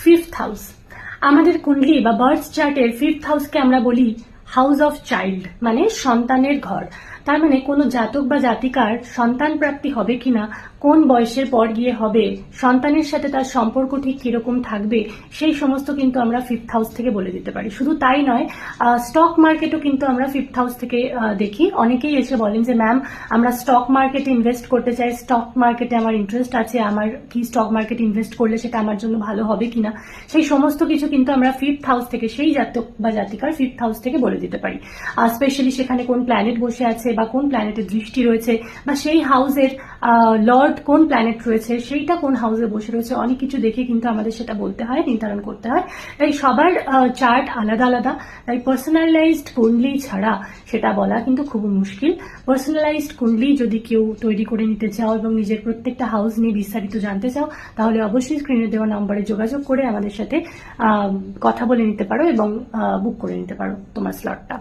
Fifth house, আমাদের কুণ্ডলী বা বার্থ চার্টের ফিফথ হাউসকে আমরা বলি হাউস অফ চাইল্ড, মানে সন্তানের ঘর। তার মানে কোনো জাতক বা জাতিকার সন্তান প্রাপ্তি হবে কিনা, কোন বয়সের পর গিয়ে হবে, সন্তানের সাথে তার সম্পর্ক ঠিক কিরকম থাকবে, সেই সমস্ত কিন্তু আমরা ফিফথ হাউস থেকে বলে দিতে পারি। শুধু তাই নয়, স্টক মার্কেটও কিন্তু আমরা ফিফথ হাউস থেকে দেখি। অনেকেই এসে বলেন যে ম্যাম, আমরা স্টক মার্কেটে ইনভেস্ট করতে চাই, স্টক মার্কেটে আমার ইন্টারেস্ট আছে, আমার কি স্টক মার্কেটে ইনভেস্ট করলে সেটা আমার জন্য ভালো হবে কিনা, সেই সমস্ত কিছু কিন্তু আমরা ফিফথ হাউস থেকে, সেই জাতক বা জাতিকার ফিফথ হাউস থেকে বলে দিতে পারি। স্পেশালি সেখানে কোন প্ল্যানেট বসে আছে বা কোন প্ল্যানেটের দৃষ্টি রয়েছে, বা সেই হাউসের লর্ড কোন প্ল্যানেট রয়েছে, সেইটা কোন হাউসে বসে রয়েছে, অনেক কিছু দেখে কিন্তু আমাদের সেটা বলতে হয়, নির্ধারণ করতে হয়। তাই সবার চার্ট আলাদা আলাদা, তাই পার্সোনালাইজড কুণ্ডলী ছাড়া সেটা বলা কিন্তু খুব মুশকিল। পার্সোনালাইজড কুণ্ডলী যদি কেউ তৈরি করে নিতে চাও এবং নিজের প্রত্যেকটা হাউস নিয়ে বিস্তারিত জানতে চাও, তাহলে অবশ্যই স্ক্রিনে দেওয়া নম্বরে যোগাযোগ করে আমাদের সাথে কথা বলে নিতে পারো এবং বুক করে নিতে পারো তোমার স্লটটা।